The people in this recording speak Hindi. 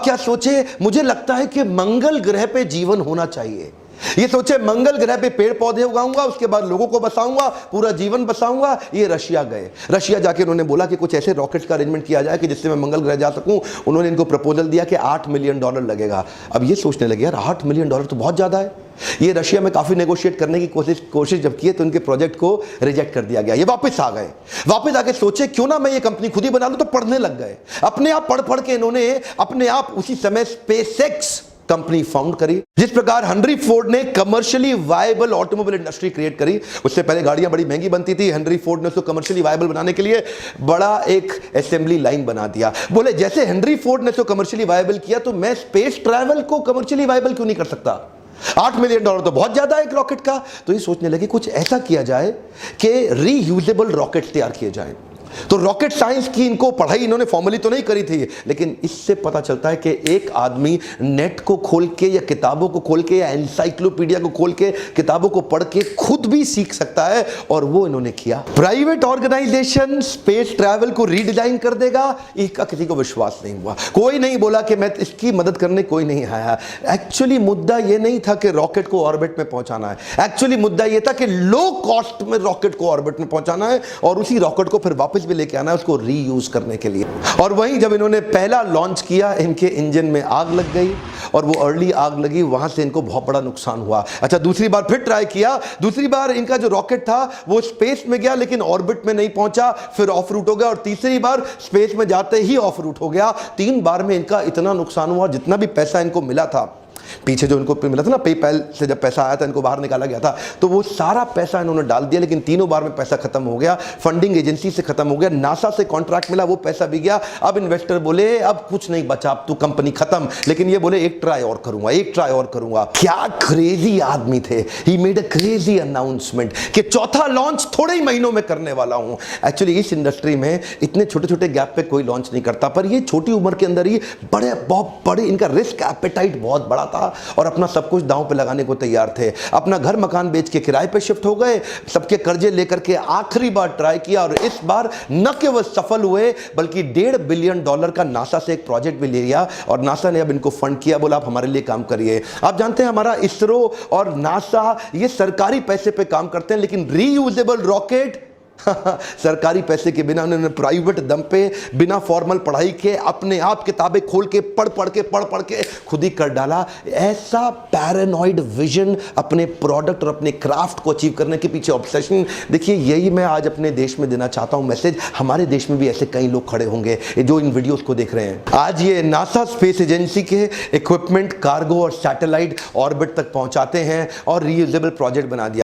क्या सोचे, मुझे लगता है कि मंगल ग्रह पे जीवन होना चाहिए। ये सोचे मंगल ग्रह पे पेड़ पौधे उगाऊंगा, उसके बाद लोगों को बसाऊंगा, पूरा जीवन बसाऊंगा। ये रशिया गए, रशिया जाके उन्होंने बोला कि कुछ ऐसे रॉकेट्स का अरेंजमेंट किया जाए कि जिससे मैं मंगल ग्रह जा सकूं। उन्होंने इनको प्रपोजल दिया कि $8 मिलियन लगेगा। अब ये सोचने लगे, यार $8 मिलियन तो बहुत ज़्यादा है। ये रशिया में काफ़ी नेगोशिएट करने की कोशिश जब की तो उनके प्रोजेक्ट को रिजेक्ट कर दिया गया। ये वापस आ गए, वापस आके सोचे क्यों ना मैं ये कंपनी खुद ही बना लूं। तो पढ़ने लग गए, अपने आप पढ़ पढ़ के इन्होंने अपने आप उसी समय स्पेसएक्स कंपनी फाउंड करी। जिस प्रकार हेनरी फोर्ड ने commercially viable automobile industry create करी, उससे पहले गाड़ियां बड़ी महंगी बनती थी। हेनरी फोर्ड ने उसको कमर्शियली वायबल बनाने के लिए बड़ा एक असेंबली लाइन बना दिया। बोले जैसे हेनरी फोर्ड ने उसको कमर्शियली वायबल किया तो मैं स्पेस ट्रैवल को कमर्शियली वायबल क्यों नहीं कर सकता। $8 मिलियन तो बहुत ज्यादा है एक रॉकेट का। तो ये सोचने लगे कुछ ऐसा किया जाए कि रीयूजेबल रॉकेट तैयार किए जाए। तो रॉकेट साइंस की इनको पढ़ाई इन्होंने फॉर्मली तो नहीं करी थी, लेकिन इससे पता चलता है कि एक आदमी नेट को खोल के या किताबों को खोल के या एनसाइक्लोपीडिया को खोल के किताबों को पढ़ के खुद भी सीख सकता है। और वो इन्होंने किया। प्राइवेट ऑर्गेनाइजेशन स्पेस ट्रैवल को रीडिजाइन कर देगा, इसका किसी को विश्वास नहीं हुआ। कोई नहीं बोला कि मैं इसकी मदद करने, कोई नहीं आया। एक्चुअली मुद्दा यह नहीं था कि रॉकेट को ऑर्बिट में पहुंचाना है, एक्चुअली मुद्दा यह था कि लो कॉस्ट में रॉकेट को ऑर्बिट में पहुंचाना है और उसी रॉकेट को फिर वापस भी लेके आना है उसको रीयूज करने के लिए। और वहीं जब इन्होंने पहला लॉन्च किया, इनके इंजन में आग लग गई और वो अर्ली आग लगी, वहां से इनको बहुत बड़ा नुकसान हुआ। अच्छा, दूसरी बार फिर ट्राई किया, दूसरी बार इनका जो रॉकेट था वो स्पेस में गया लेकिन ऑर्बिट में नहीं पहुंचा, फिर ऑफ रूट हो गया। और तीसरी बार स्पेस में जाते ही ऑफ रूट हो गया। 3 बार में इनका इतना नुकसान हुआ, जितना भी पैसा इनको मिला था पीछे जो इनको मिला था ना, पेपैल से जब पैसा आया था इनको बाहर निकाला गया था, तो वो सारा पैसा इन्होंने डाल दिया। लेकिन तीनों बार में पैसा खत्म हो गया, फंडिंग एजेंसी से खत्म हो गया, नासा से कॉन्ट्रैक्ट मिला, वो पैसा भी गया। अब इन्वेस्टर बोले अब कुछ नहीं बचा, अब तो कंपनी खत्म। लेकिन ये बोले एक ट्राई और करूंगा, एक ट्राई और करूंगा। क्या क्रेजी आदमी थे। He made a crazy announcement कि चौथा लॉन्च थोड़े ही महीनों में करने वाला हूं। एक्चुअली इस इंडस्ट्री में इतने छोटे छोटे गैप पे कोई लॉन्च नहीं करता, पर ये छोटी उम्र के अंदर ही बहुत बड़े, इनका रिस्क एपेटाइट बहुत बड़ा था और अपना सब कुछ दांव पे लगाने को तैयार थे। अपना घर मकान बेच के किराए पे शिफ्ट हो गए, सबके कर्जे लेकर के आखिरी बार ट्राई किया और इस बार न केवल सफल हुए बल्कि $1.5 बिलियन का नासा से एक प्रोजेक्ट भी ले लिया और नासा ने अब इनको फंड किया, बोला आप हमारे लिए काम करिए। आप जानते हैं हमारा इसरो और नासा ये सरकारी पैसे पे काम करते हैं, लेकिन रीयूजेबल रॉकेट सरकारी पैसे के बिना उन्होंने प्राइवेट दम पे बिना फॉर्मल पढ़ाई के अपने आप किताबें खोल के पढ़ पढ़ के खुद ही कर डाला। ऐसा पैरानॉइड विजन अपने प्रोडक्ट और अपने क्राफ्ट को अचीव करने के पीछे ऑब्सेशन, देखिए यही मैं आज अपने देश में देना चाहता हूं मैसेज। हमारे देश में भी ऐसे कई लोग खड़े होंगे जो इन वीडियोस को देख रहे हैं। आज ये नासा स्पेस एजेंसी के इक्विपमेंट, कार्गो और सैटेलाइट ऑर्बिट तक पहुंचाते हैं और रीयूजेबल प्रोजेक्ट बना दिया।